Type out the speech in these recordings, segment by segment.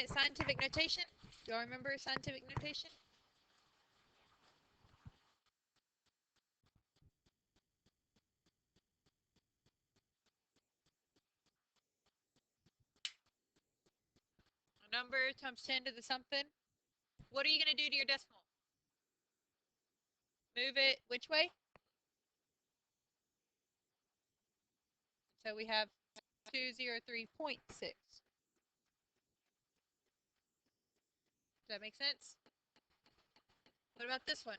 at scientific notation. Do y'all remember scientific notation? A number times 10 to the something. What are you going to do to your decimal? Move it which way? So we have 203.6. Does that make sense? What about this one?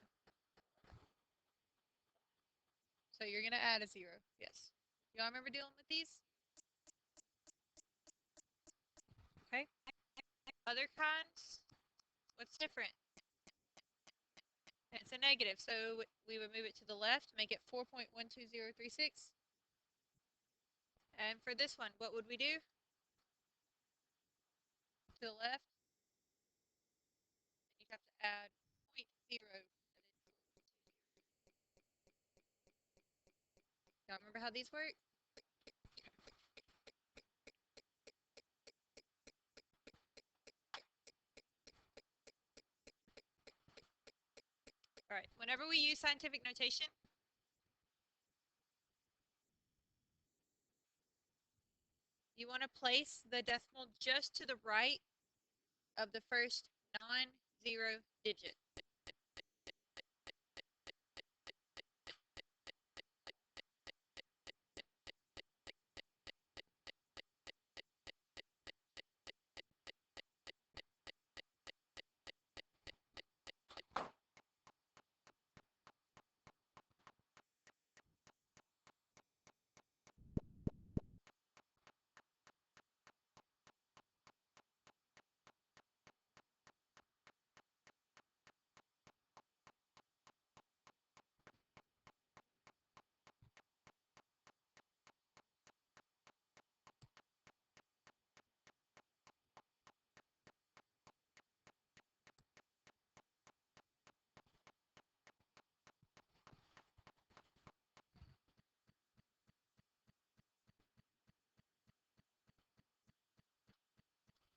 So you're going to add a 0. Yes. Y'all remember dealing with these? Okay. Other kinds? What's different? It's a negative, so we would move it to the left, make it 4.12036. And for this one, what would we do? To the left, you have to add 0.0. Y'all remember how these work? All right, whenever we use scientific notation, you want to place the decimal just to the right of the first non-zero digit.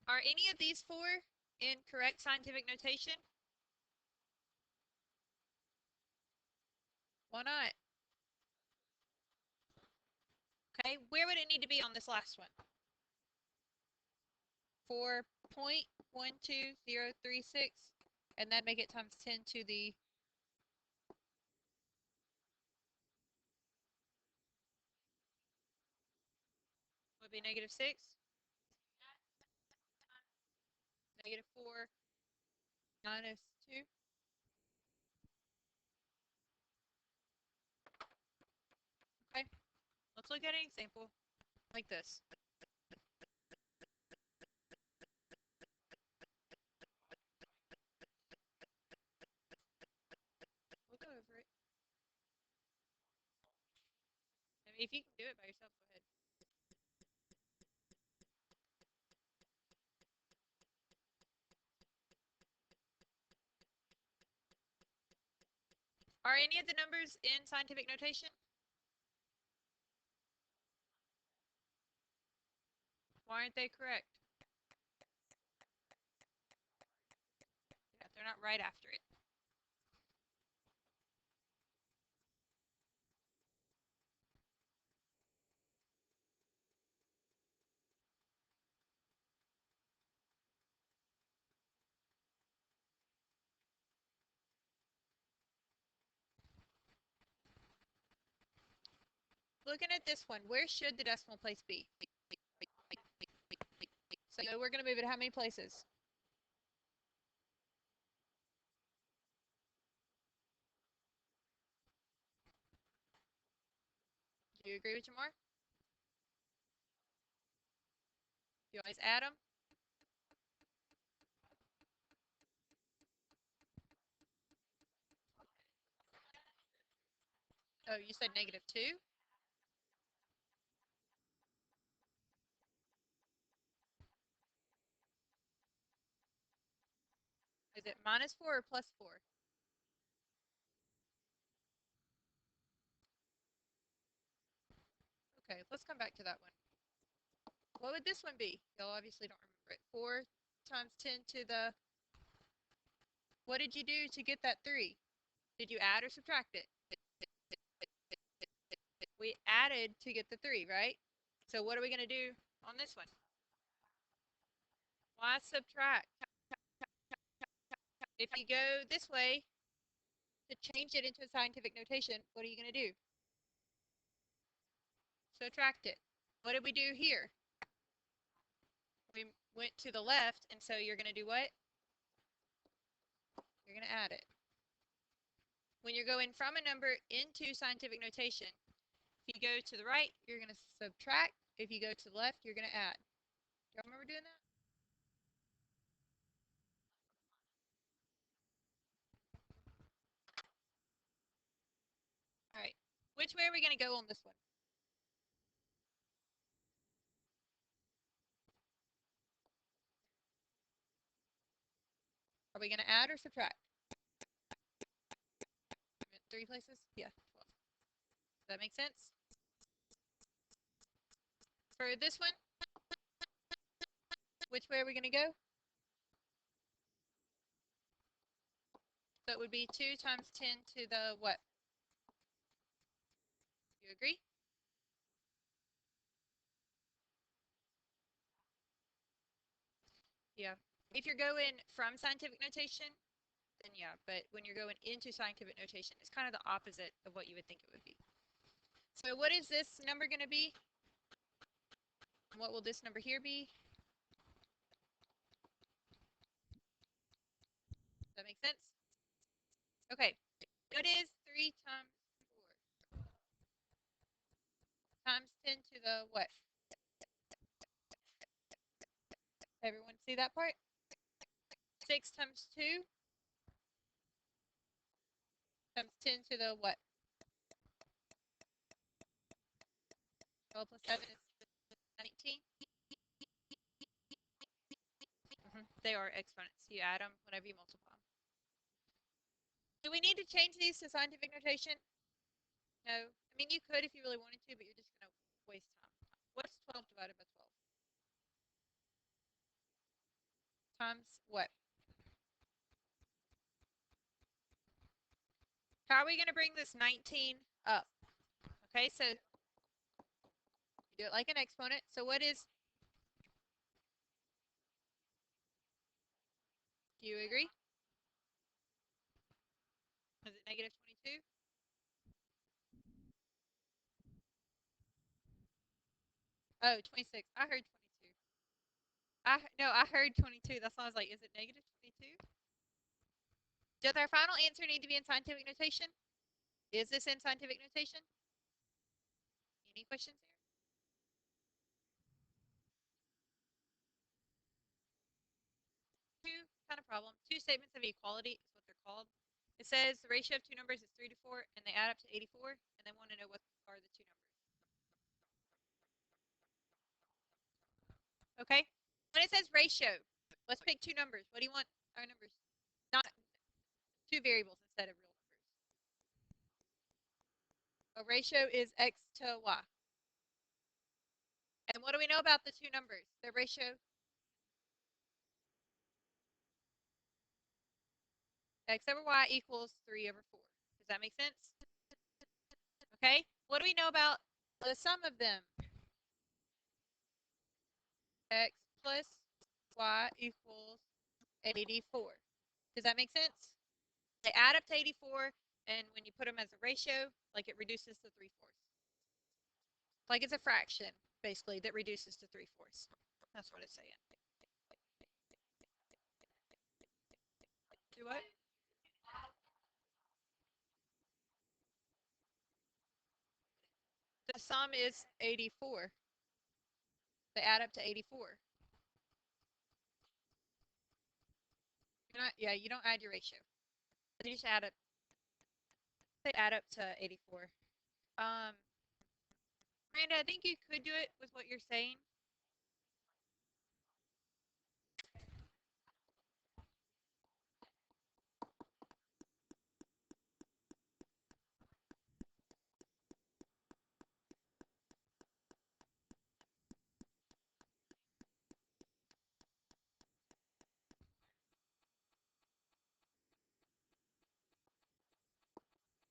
Are any of these four in correct scientific notation? Why not? Okay, where would it need to be on this last one? 4.12036, and then make it times 10 to the would be negative 6, negative 4, minus 2. Okay, let's look at an example like this. We'll go over it. I mean, if you can do it by yourself, go ahead. Are any of the numbers in scientific notation? Why aren't they correct? Yeah, they're not right after it. Looking at this one, where should the decimal place be? So we're going to move it how many places? Do you agree with Jamar? You always add them? Oh, you said negative 2? Is it minus 4 or plus 4? Okay, let's come back to that one. What would this one be? Y'all obviously don't remember it. 4 times 10 to the, what did you do to get that 3? Did you add or subtract it? We added to get the 3, right? So what are we going to do on this one? Why subtract? If you go this way to change it into a scientific notation, what are you going to do? Subtract it. What did we do here? We went to the left, and so you're going to do what? You're going to add it. When you're going from a number into scientific notation, if you go to the right, you're going to subtract. If you go to the left, you're going to add. Do y'all remember doing that? All right. Which way are we going to go on this one? Are we going to add or subtract? 3 places? Yeah, 12. Does that make sense? For this one, which way are we going to go? So it would be 2 times 10 to the what? You agree? Yeah. If you're going from scientific notation, then yeah. But when you're going into scientific notation, it's kind of the opposite of what you would think it would be. So what is this number going to be? And what will this number here be? Does that make sense? Okay. What is 3 times 4? Times 10 to the what? Everyone see that part? 6 times 2 times 10 to the what? 12 plus 7 is 19. They are exponents. You add them whenever you multiply them. Do we need to change these to scientific notation? No. I mean, you could if you really wanted to, but you're just going to waste time. What's 12 divided by 12? Times what? How are we going to bring this 19 up? Okay, so you do it like an exponent. So what is, do you agree? Is it negative 22? Oh, 26. I heard 22. No, I heard 22. That's why I was like, is it negative 22? Does our final answer need to be in scientific notation? Is this in scientific notation? Any questions here? Two kind of problem. Two statements of equality is what they're called. It says the ratio of two numbers is 3 to 4, and they add up to 84, and they want to know what are the two numbers. Okay? When it says ratio, let's pick two numbers. What do you want our numbers? Not two variables instead of real numbers. A ratio is x to y. And what do we know about the two numbers? The ratio x over y equals 3 over 4. Does that make sense? Okay? What do we know about the sum of them? X plus y equals 84. Does that make sense? They add up to 84, and when you put them as a ratio, like it reduces to 3/4. Like it's a fraction, basically, that reduces to 3/4. That's what it's saying. Do what? The sum is 84. They add up to 84. Yeah, you don't add your ratio. You just add up. They add up to 84. Miranda, I think you could do it with what you're saying.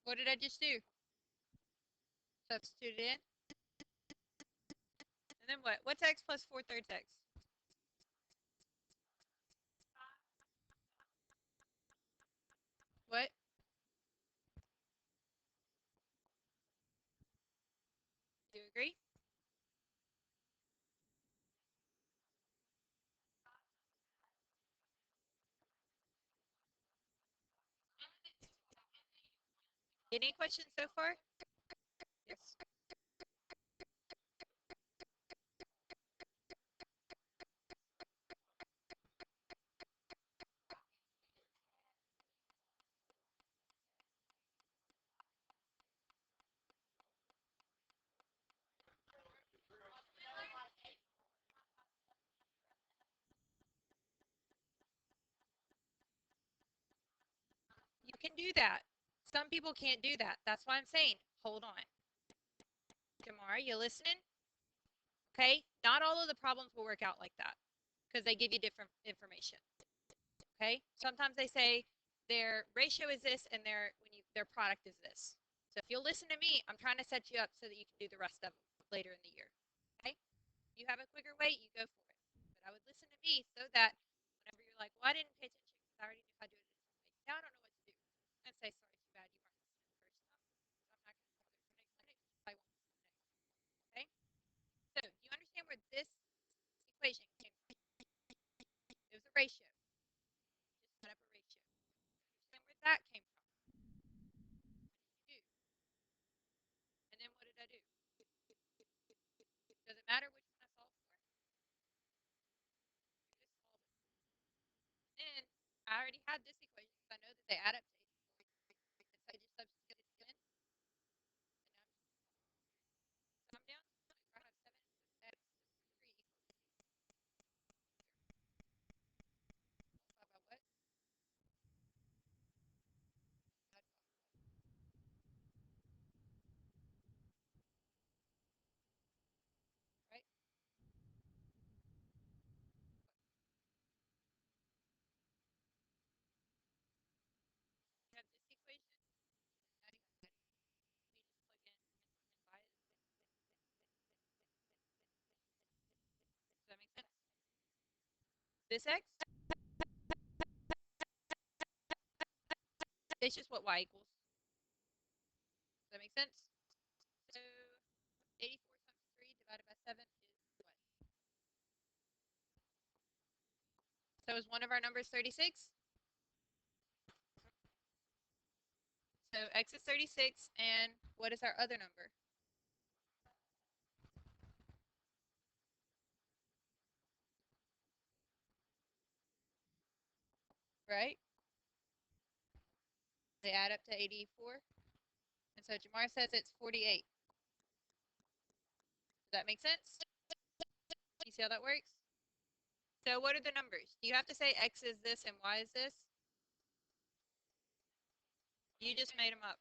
What did I just do? Substitute it in. And then what? What's x plus 4/3 x? What? Do you agree? Any questions so far? Yes. You can do that. Some people can't do that. That's why I'm saying, hold on. Jamar, you listening? Okay? Not all of the problems will work out like that because they give you different information. Okay? Sometimes they say their ratio is this and their product is this. So if you'll listen to me, I'm trying to set you up so that you can do the rest of them later in the year. Okay? If you have a quicker way, you go for it. But I would listen to me so that whenever you're like, well, I didn't pay attention because I already knew how to do it a different way. Now I don't know what to do. And say, sorry, too bad you weren't listening the first time. I'm not going to cover it for next minute. I won't listen next. Okay? So do you understand where this equation came from? It was a ratio. Just set up a ratio. Understand where that came from? What did you do? And then what did I do? Does it matter which one I solve for? You just solve it. And then I already had this equation because I know that they add up to 84. And so I just substitute it in. And now I'm down. I have 7 x 3 equals 5 by what? Right? You have this equation. Now you just plug in and by it. Does that make sense? This x is just what y equals. Does that make sense? So 84 times 3 divided by 7 is what? So is one of our numbers 36? So x is 36, and what is our other number? Right? They add up to 84. And so Jamar says it's 48. Does that make sense? You see how that works? So what are the numbers? You have to say x is this and y is this. You just made them up.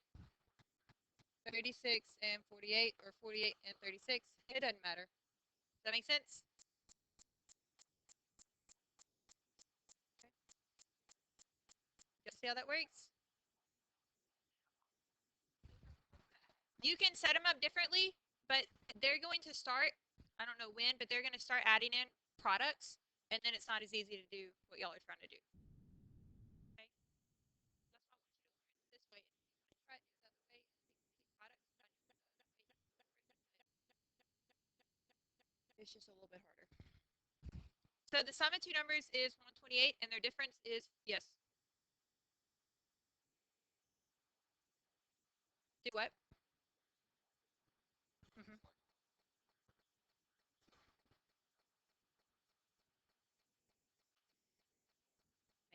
36 and 48, or 48 and 36. It doesn't matter. Does that make sense? Okay. You see how that works? You can set them up differently, but they're going to start, I don't know when, but they're going to start adding in products, and then it's not as easy to do what y'all are trying to do. Okay? That's why I want you to learn this way. Try it the other way. Products. It's just a little bit harder. So the sum of two numbers is 128, and their difference is, yes. Do what? Mm-hmm.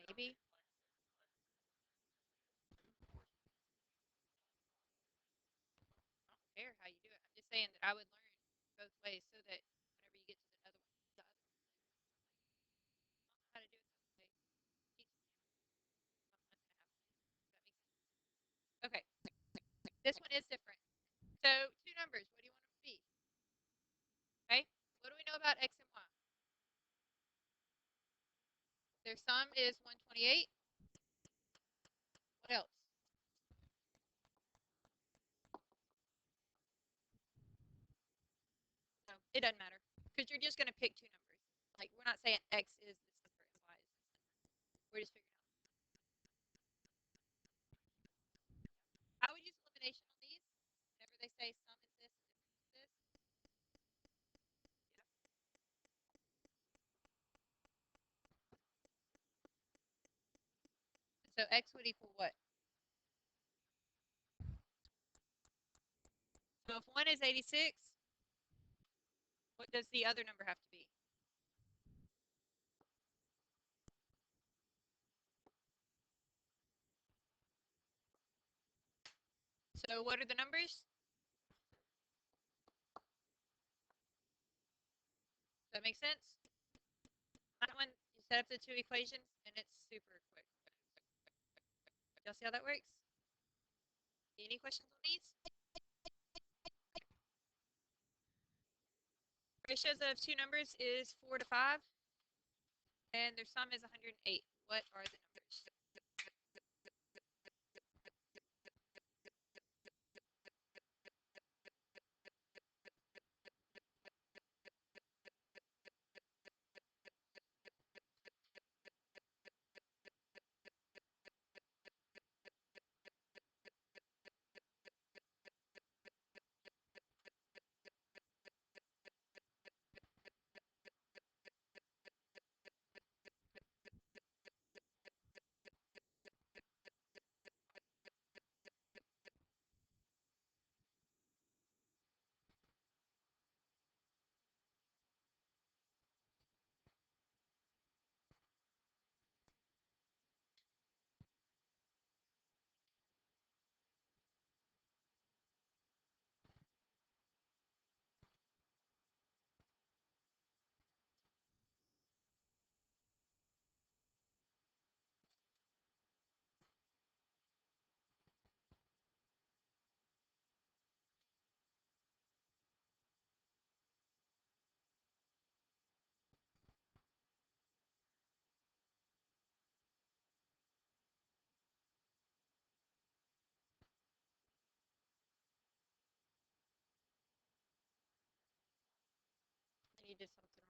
Maybe. I don't care how you do it. I'm just saying that I would learn both ways so that whenever you get to the other one, the other one, how to do it the other way. Teach me. I'm not gonna have to. Does that make sense? Okay. This one is different. So two numbers. What do you want them to be? Okay. What do we know about x and y? Their sum is 128. What else? It doesn't matter because you're just going to pick two numbers. Like we're not saying x is this number and y is this number. We're just figuring out. I would use elimination on these. Whenever they say sum is this and difference is this. So x would equal what? So if 1 is 86, what does the other number have to be? So what are the numbers? Does that make sense? That one, you set up the two equations, and it's super quick. Y'all see how that works? Any questions on these? Ratios of two numbers is 4 to 5, and their sum is 108. What are the numbers? And you did something wrong.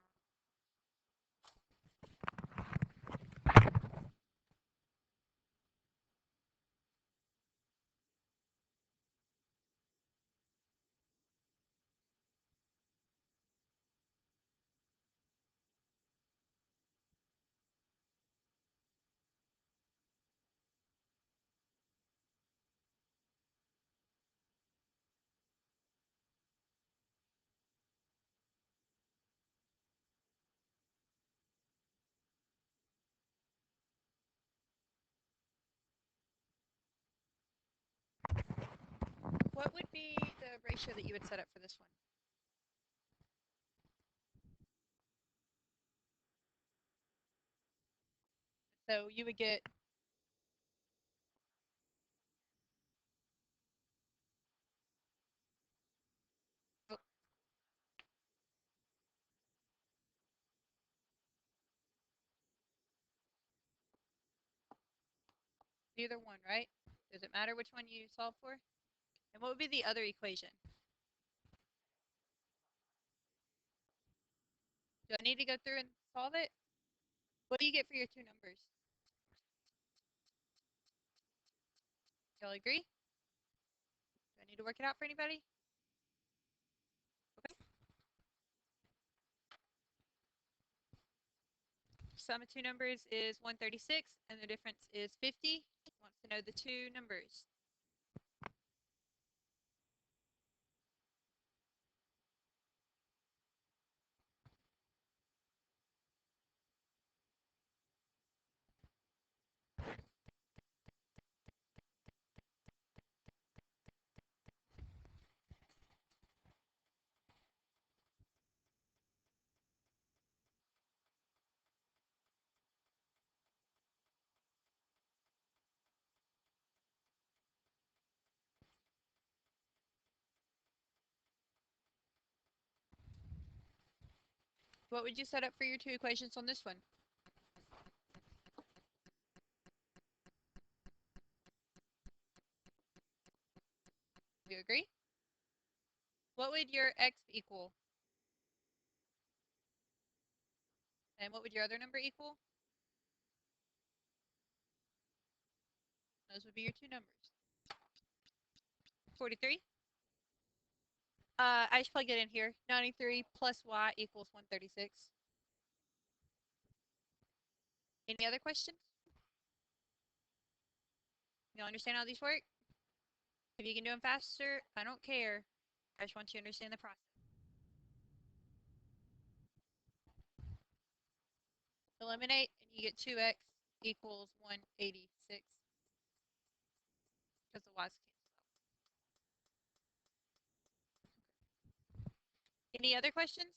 What would be the ratio that you would set up for this one? So you would get either one, right? Does it matter which one you solve for? And what would be the other equation? Do I need to go through and solve it? What do you get for your two numbers? Y'all agree? Do I need to work it out for anybody? Okay. Sum of two numbers is 136, and the difference is 50. Wants to know the two numbers. What would you set up for your two equations on this one? Do you agree? What would your x equal? And what would your other number equal? Those would be your two numbers. 43. I just plug it in here. 93 plus y equals 136. Any other questions? You understand how these work? If you can do them faster, I don't care. I just want you to understand the process. Eliminate, and you get 2x equals 186. Because the y's cancel out. Any other questions?